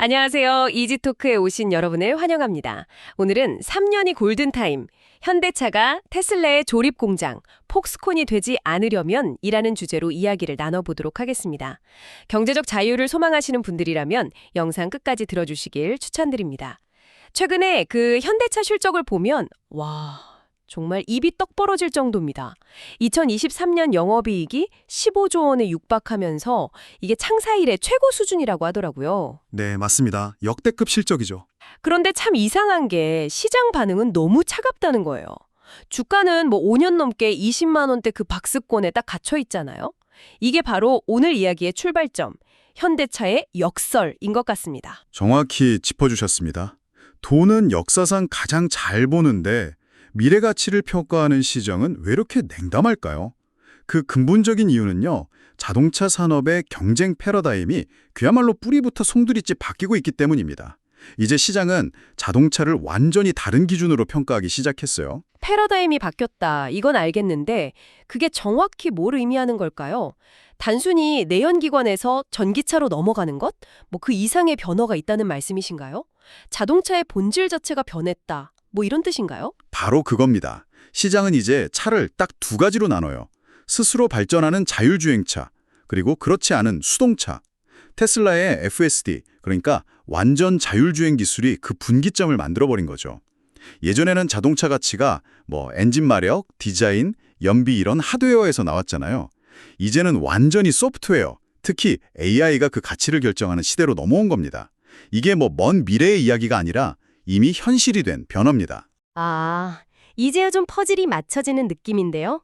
안녕하세요. 이지토크에 오신 여러분을 환영합니다. 오늘은 3년이 골든타임, 현대차가 테슬라의 조립 공장, 폭스콘이 되지 않으려면 이라는 주제로 이야기를 나눠보도록 하겠습니다. 경제적 자유를 소망하시는 분들이라면 영상 끝까지 들어주시길 추천드립니다. 최근에 그 현대차 실적을 보면 정말 입이 떡 벌어질 정도입니다. 2023년 영업이익이 15조 원에 육박하면서 이게 창사 이래 최고 수준이라고 하더라고요. 네, 맞습니다. 역대급 실적이죠. 그런데 참 이상한 게 시장 반응은 너무 차갑다는 거예요. 주가는 5년 넘게 20만 원대 그 박스권에 딱 갇혀 있잖아요. 이게 바로 오늘 이야기의 출발점, 현대차의 역설인 것 같습니다. 정확히 짚어주셨습니다. 돈은 역사상 가장 잘 보는데 미래 가치를 평가하는 시장은 왜 이렇게 냉담할까요? 그 근본적인 이유는요. 자동차 산업의 경쟁 패러다임이 그야말로 뿌리부터 송두리째 바뀌고 있기 때문입니다. 이제 시장은 자동차를 완전히 다른 기준으로 평가하기 시작했어요. 패러다임이 바뀌었다. 이건 알겠는데 그게 정확히 뭘 의미하는 걸까요? 단순히 내연기관에서 전기차로 넘어가는 것? 그 이상의 변화가 있다는 말씀이신가요? 자동차의 본질 자체가 변했다. 이런 뜻인가요? 바로 그겁니다. 시장은 이제 차를 딱 두 가지로 나눠요. 스스로 발전하는 자율주행차, 그리고 그렇지 않은 수동차. 테슬라의 FSD, 그러니까 완전 자율주행 기술이 그 분기점을 만들어버린 거죠. 예전에는 자동차 가치가 엔진 마력, 디자인, 연비 이런 하드웨어에서 나왔잖아요. 이제는 완전히 소프트웨어, 특히 AI가 그 가치를 결정하는 시대로 넘어온 겁니다. 이게 먼 미래의 이야기가 아니라 이미 현실이 된 변화입니다. 이제야 좀 퍼즐이 맞춰지는 느낌인데요.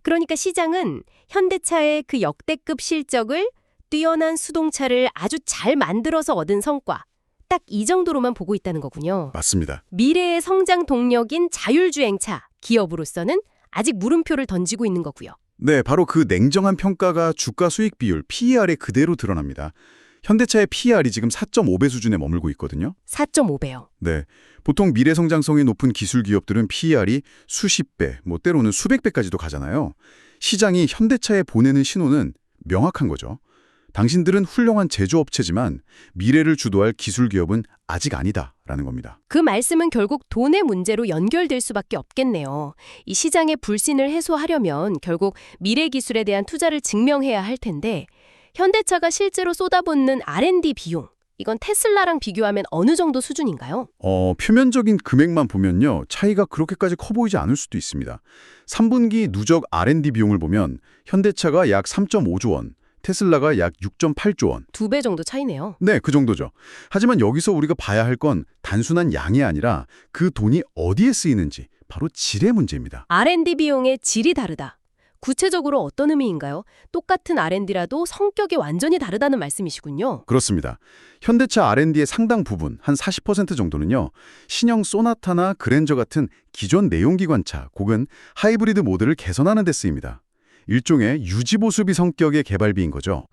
그러니까 시장은 현대차의 그 역대급 실적을 뛰어난 수동차를 아주 잘 만들어서 얻은 성과, 딱 이 정도로만 보고 있다는 거군요. 맞습니다. 미래의 성장 동력인 자율주행차, 기업으로서는 아직 물음표를 던지고 있는 거고요. 네, 바로 그 냉정한 평가가 주가 수익 비율, PER에 그대로 드러납니다. 현대차의 PER이 지금 4.5배 수준에 머물고 있거든요. 4.5배요. 네, 보통 미래 성장성이 높은 기술 기업들은 PER이 수십 배, 때로는 수백 배까지도 가잖아요. 시장이 현대차에 보내는 신호는 명확한 거죠. 당신들은 훌륭한 제조업체지만 미래를 주도할 기술 기업은 아직 아니다라는 겁니다. 그 말씀은 결국 돈의 문제로 연결될 수밖에 없겠네요. 이 시장의 불신을 해소하려면 결국 미래 기술에 대한 투자를 증명해야 할 텐데 현대차가 실제로 쏟아붓는 R&D 비용, 이건 테슬라랑 비교하면 어느 정도 수준인가요? 표면적인 금액만 보면요. 차이가 그렇게까지 커 보이지 않을 수도 있습니다. 3분기 누적 R&D 비용을 보면 현대차가 약 3.5조 원, 테슬라가 약 6.8조 원. 2배 정도 차이네요. 네, 그 정도죠. 하지만 여기서 우리가 봐야 할 건 단순한 양이 아니라 그 돈이 어디에 쓰이는지, 바로 질의 문제입니다. R&D 비용의 질이 다르다. 구체적으로 어떤 의미인가요? 똑같은 R&D라도 성격이 완전히 다르다는 말씀이시군요. 그렇습니다. 현대차 R&D의 상당 부분, 한 40% 정도는요. 신형 소나타나 그랜저 같은 기존 내용기관차 혹은 하이브리드 모델을 개선하는 데 쓰입니다. 일종의 유지보수비 성격의 개발비인 거죠.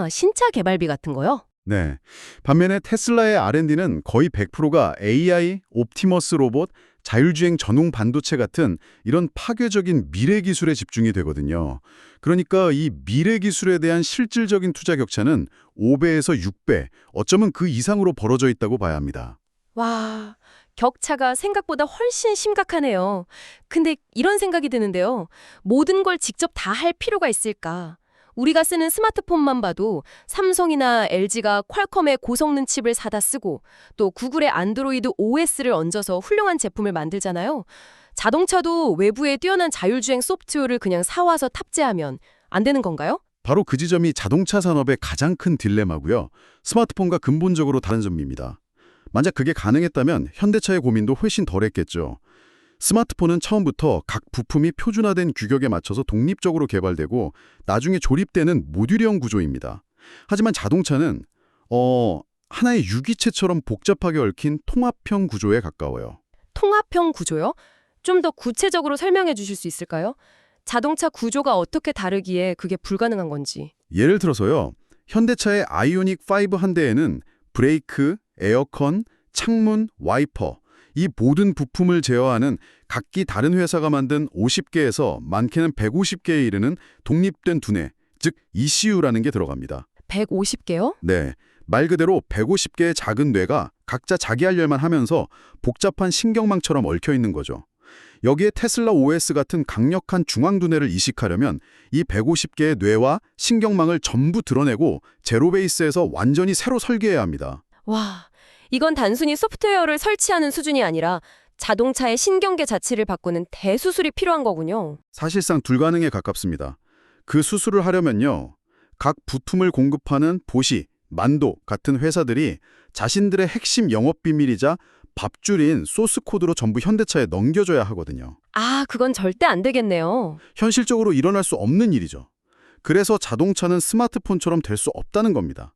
신차 개발비 같은 거요? 네. 반면에 테슬라의 R&D는 거의 100%가 AI, 옵티머스 로봇, 자율주행 전용 반도체 같은 이런 파괴적인 미래 기술에 집중이 되거든요. 그러니까 이 미래 기술에 대한 실질적인 투자 격차는 5배에서 6배, 어쩌면 그 이상으로 벌어져 있다고 봐야 합니다. 와, 격차가 생각보다 훨씬 심각하네요. 근데 이런 생각이 드는데요. 모든 걸 직접 다 할 필요가 있을까? 우리가 쓰는 스마트폰만 봐도 삼성이나 LG가 퀄컴의 고성능 칩을 사다 쓰고 또 구글의 안드로이드 OS를 얹어서 훌륭한 제품을 만들잖아요. 자동차도 외부에 뛰어난 자율주행 소프트웨어를 그냥 사와서 탑재하면 안 되는 건가요? 바로 그 지점이 자동차 산업의 가장 큰 딜레마고요. 스마트폰과 근본적으로 다른 점입니다. 만약 그게 가능했다면 현대차의 고민도 훨씬 덜했겠죠. 스마트폰은 처음부터 각 부품이 표준화된 규격에 맞춰서 독립적으로 개발되고 나중에 조립되는 모듈형 구조입니다. 하지만 자동차는 하나의 유기체처럼 복잡하게 얽힌 통합형 구조에 가까워요. 통합형 구조요? 좀 더 구체적으로 설명해 주실 수 있을까요? 자동차 구조가 어떻게 다르기에 그게 불가능한 건지. 예를 들어서요. 현대차의 아이오닉 5 한 대에는 브레이크, 에어컨, 창문, 와이퍼 이 모든 부품을 제어하는 각기 다른 회사가 만든 50개에서 많게는 150개에 이르는 독립된 두뇌, 즉 ECU라는 게 들어갑니다. 150개요? 네, 말 그대로 150개의 작은 뇌가 각자 자기 할 일만 하면서 복잡한 신경망처럼 얽혀 있는 거죠. 여기에 테슬라 OS 같은 강력한 중앙두뇌를 이식하려면 이 150개의 뇌와 신경망을 전부 드러내고 제로 베이스에서 완전히 새로 설계해야 합니다. 와, 이건 단순히 소프트웨어를 설치하는 수준이 아니라 자동차의 신경계 자체를 바꾸는 대수술이 필요한 거군요. 사실상 불가능에 가깝습니다. 그 수술을 하려면요. 각 부품을 공급하는 보시, 만도 같은 회사들이 자신들의 핵심 영업 비밀이자 밥줄인 소스 코드로 전부 현대차에 넘겨줘야 하거든요. 아, 그건 절대 안 되겠네요. 현실적으로 일어날 수 없는 일이죠. 그래서 자동차는 스마트폰처럼 될 수 없다는 겁니다.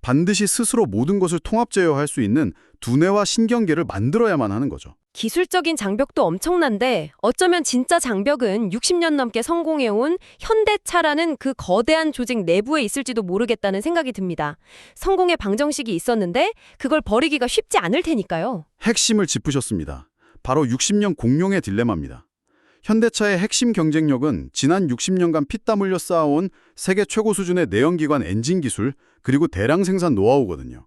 반드시 스스로 모든 것을 통합 제어할 수 있는 두뇌와 신경계를 만들어야만 하는 거죠. 기술적인 장벽도 엄청난데 어쩌면 진짜 장벽은 60년 넘게 성공해온 현대차라는 그 거대한 조직 내부에 있을지도 모르겠다는 생각이 듭니다. 성공의 방정식이 있었는데 그걸 버리기가 쉽지 않을 테니까요. 핵심을 짚으셨습니다. 바로 60년 공룡의 딜레마입니다. 현대차의 핵심 경쟁력은 지난 60년간 피땀 흘려 쌓아온 세계 최고 수준의 내연기관 엔진 기술 그리고 대량 생산 노하우거든요.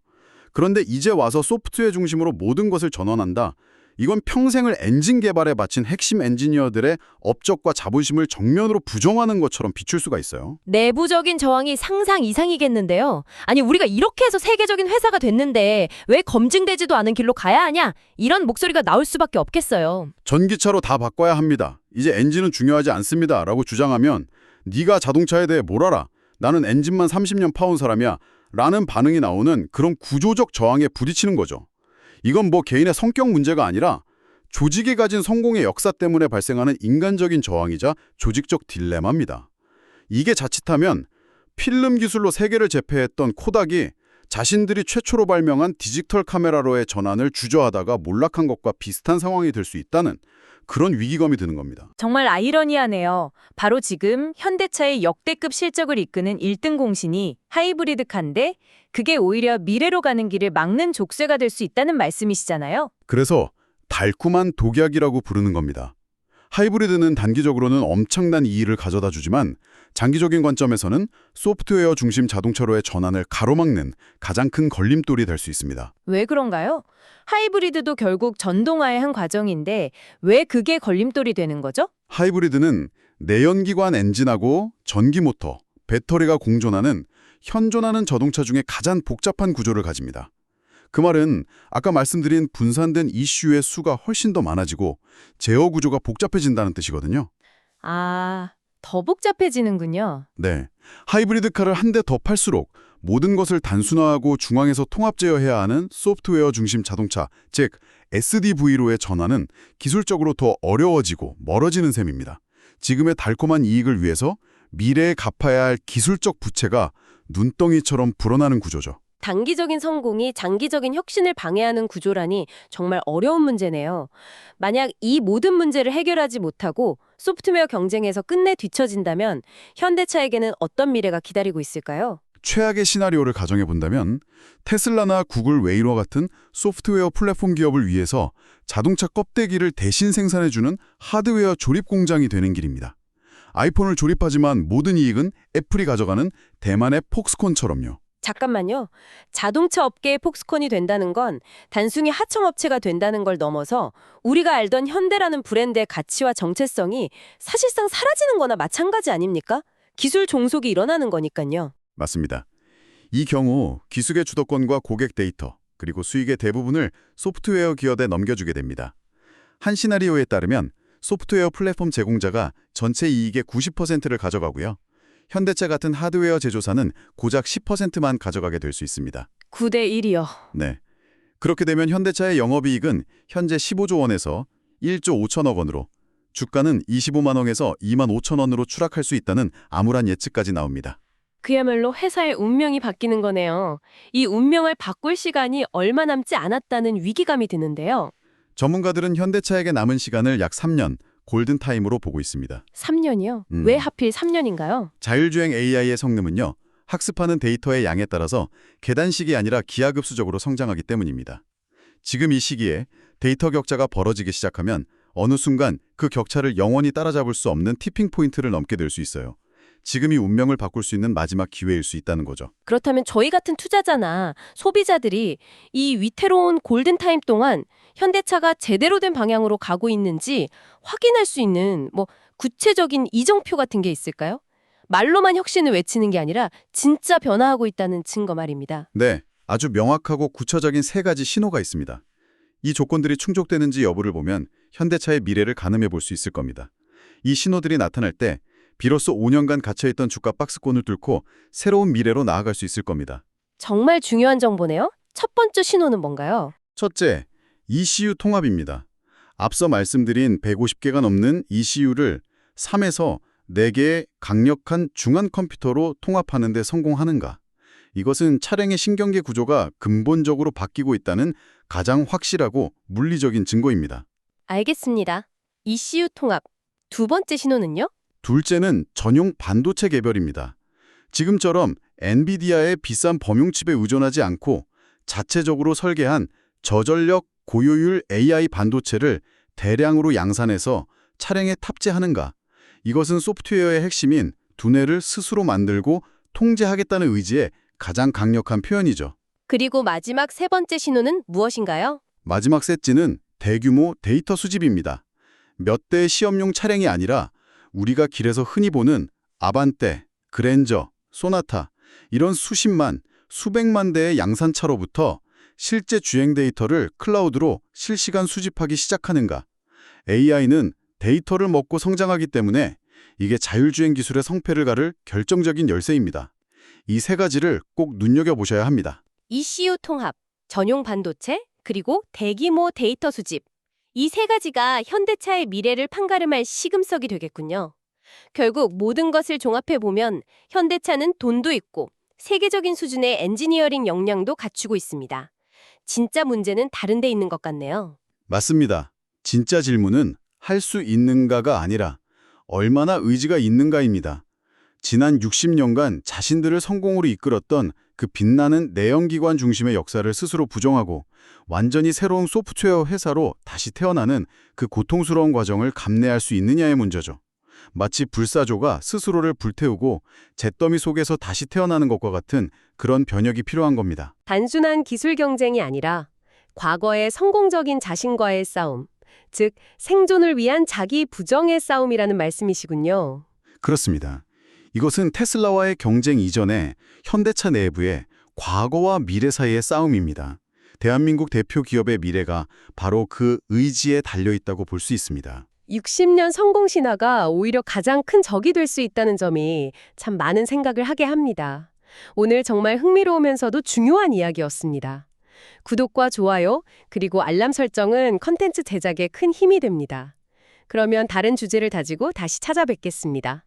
그런데 이제 와서 소프트웨어 중심으로 모든 것을 전환한다. 이건 평생을 엔진 개발에 바친 핵심 엔지니어들의 업적과 자부심을 정면으로 부정하는 것처럼 비출 수가 있어요. 내부적인 저항이 상상 이상이겠는데요. 아니, 우리가 이렇게 해서 세계적인 회사가 됐는데 왜 검증되지도 않은 길로 가야 하냐? 이런 목소리가 나올 수밖에 없겠어요. 전기차로 다 바꿔야 합니다. 이제 엔진은 중요하지 않습니다. 라고 주장하면 네가 자동차에 대해 뭘 알아? 나는 엔진만 30년 파온 사람이야. 라는 반응이 나오는 그런 구조적 저항에 부딪히는 거죠. 이건 뭐 개인의 성격 문제가 아니라 조직이 가진 성공의 역사 때문에 발생하는 인간적인 저항이자 조직적 딜레마입니다. 이게 자칫하면 필름 기술로 세계를 제패했던 코닥이 자신들이 최초로 발명한 디지털 카메라로의 전환을 주저하다가 몰락한 것과 비슷한 상황이 될 수 있다는 그런 위기감이 드는 겁니다. 정말 아이러니하네요. 바로 지금 현대차의 역대급 실적을 이끄는 1등 공신이 하이브리드카인데 그게 오히려 미래로 가는 길을 막는 족쇄가 될 수 있다는 말씀이시잖아요. 그래서 달콤한 독약이라고 부르는 겁니다. 하이브리드는 단기적으로는 엄청난 이익을 가져다 주지만 장기적인 관점에서는 소프트웨어 중심 자동차로의 전환을 가로막는 가장 큰 걸림돌이 될 수 있습니다. 왜 그런가요? 하이브리드도 결국 전동화의 한 과정인데 왜 그게 걸림돌이 되는 거죠? 하이브리드는 내연기관 엔진하고 전기 모터, 배터리가 공존하는 현존하는 자동차 중에 가장 복잡한 구조를 가집니다. 그 말은 아까 말씀드린 분산된 이슈의 수가 훨씬 더 많아지고 제어 구조가 복잡해진다는 뜻이거든요. 아, 더 복잡해지는군요. 네, 하이브리드 카를 한 대 더 팔수록 모든 것을 단순화하고 중앙에서 통합 제어해야 하는 소프트웨어 중심 자동차, 즉 SDV로의 전환은 기술적으로 더 어려워지고 멀어지는 셈입니다. 지금의 달콤한 이익을 위해서 미래에 갚아야 할 기술적 부채가 눈덩이처럼 불어나는 구조죠. 단기적인 성공이 장기적인 혁신을 방해하는 구조라니 정말 어려운 문제네요. 만약 이 모든 문제를 해결하지 못하고 소프트웨어 경쟁에서 끝내 뒤처진다면 현대차에게는 어떤 미래가 기다리고 있을까요? 최악의 시나리오를 가정해 본다면 테슬라나 구글 웨이로 같은 소프트웨어 플랫폼 기업을 위해서 자동차 껍데기를 대신 생산해주는 하드웨어 조립 공장이 되는 길입니다. 아이폰을 조립하지만 모든 이익은 애플이 가져가는 대만의 폭스콘처럼요. 잠깐만요. 자동차 업계의 폭스콘이 된다는 건 단순히 하청업체가 된다는 걸 넘어서 우리가 알던 현대라는 브랜드의 가치와 정체성이 사실상 사라지는 거나 마찬가지 아닙니까? 기술 종속이 일어나는 거니까요. 맞습니다. 이 경우 기술의 주도권과 고객 데이터, 그리고 수익의 대부분을 소프트웨어 기업에 넘겨주게 됩니다. 한 시나리오에 따르면 소프트웨어 플랫폼 제공자가 전체 이익의 90%를 가져가고요. 현대차 같은 하드웨어 제조사는 고작 10%만 가져가게 될 수 있습니다. 9대 1이요. 네. 그렇게 되면 현대차의 영업이익은 현재 15조 원에서 1조 5천억 원으로, 주가는 25만 원에서 2만 5천 원으로 추락할 수 있다는 암울한 예측까지 나옵니다. 그야말로 회사의 운명이 바뀌는 거네요. 이 운명을 바꿀 시간이 얼마 남지 않았다는 위기감이 드는데요. 전문가들은 현대차에게 남은 시간을 약 3년, 골든타임으로 보고 있습니다. 3년이요? 왜 하필 3년인가요? 자율주행 AI의 성능은요, 학습하는 데이터의 양에 따라서 계단식이 아니라 기하급수적으로 성장하기 때문입니다. 지금 이 시기에 데이터 격차가 벌어지기 시작하면 어느 순간 그 격차를 영원히 따라잡을 수 없는 티핑 포인트를 넘게 될 수 있어요. 지금이 운명을 바꿀 수 있는 마지막 기회일 수 있다는 거죠. 그렇다면 저희 같은 투자자나 소비자들이 이 위태로운 골든타임 동안 현대차가 제대로 된 방향으로 가고 있는지 확인할 수 있는 구체적인 이정표 같은 게 있을까요? 말로만 혁신을 외치는 게 아니라 진짜 변화하고 있다는 증거 말입니다. 네, 아주 명확하고 구체적인 세 가지 신호가 있습니다. 이 조건들이 충족되는지 여부를 보면 현대차의 미래를 가늠해 볼 수 있을 겁니다. 이 신호들이 나타날 때 비로소 5년간 갇혀있던 주가 박스권을 뚫고 새로운 미래로 나아갈 수 있을 겁니다. 정말 중요한 정보네요. 첫 번째 신호는 뭔가요? 첫째, ECU 통합입니다. 앞서 말씀드린 150개가 넘는 ECU를 3에서 4개의 강력한 중한 컴퓨터로 통합하는 데 성공하는가? 이것은 차량의 신경계 구조가 근본적으로 바뀌고 있다는 가장 확실하고 물리적인 증거입니다. 알겠습니다. ECU 통합. 두 번째 신호는요? 둘째는 전용 반도체 개별입니다. 지금처럼 엔비디아의 비싼 범용칩에 의존하지 않고 자체적으로 설계한 저전력 고효율 AI 반도체를 대량으로 양산해서 차량에 탑재하는가? 이것은 소프트웨어의 핵심인 두뇌를 스스로 만들고 통제하겠다는 의지의 가장 강력한 표현이죠. 그리고 마지막 세 번째 신호는 무엇인가요? 마지막 셋째는 대규모 데이터 수집입니다. 몇 대의 시험용 차량이 아니라 우리가 길에서 흔히 보는 아반떼, 그랜저, 소나타 이런 수십만, 수백만 대의 양산차로부터 실제 주행 데이터를 클라우드로 실시간 수집하기 시작하는가. AI는 데이터를 먹고 성장하기 때문에 이게 자율주행 기술의 성패를 가를 결정적인 열쇠입니다. 이 세 가지를 꼭 눈여겨보셔야 합니다. ECU 통합, 전용 반도체, 그리고 대규모 데이터 수집. 이 세 가지가 현대차의 미래를 판가름할 시금석이 되겠군요. 결국 모든 것을 종합해보면 현대차는 돈도 있고 세계적인 수준의 엔지니어링 역량도 갖추고 있습니다. 진짜 문제는 다른 데 있는 것 같네요. 맞습니다. 진짜 질문은 할 수 있는가가 아니라 얼마나 의지가 있는가입니다. 지난 60년간 자신들을 성공으로 이끌었던 그 빛나는 내연기관 중심의 역사를 스스로 부정하고 완전히 새로운 소프트웨어 회사로 다시 태어나는 그 고통스러운 과정을 감내할 수 있느냐의 문제죠. 마치 불사조가 스스로를 불태우고 잿더미 속에서 다시 태어나는 것과 같은 그런 변혁이 필요한 겁니다. 단순한 기술 경쟁이 아니라 과거의 성공적인 자신과의 싸움, 즉 생존을 위한 자기 부정의 싸움이라는 말씀이시군요. 그렇습니다. 이것은 테슬라와의 경쟁 이전에 현대차 내부의 과거와 미래 사이의 싸움입니다. 대한민국 대표 기업의 미래가 바로 그 의지에 달려있다고 볼 수 있습니다. 60년 성공 신화가 오히려 가장 큰 적이 될 수 있다는 점이 참 많은 생각을 하게 합니다. 오늘 정말 흥미로우면서도 중요한 이야기였습니다. 구독과 좋아요, 그리고 알람 설정은 컨텐츠 제작에 큰 힘이 됩니다. 그러면 다른 주제를 다지고 다시 찾아뵙겠습니다.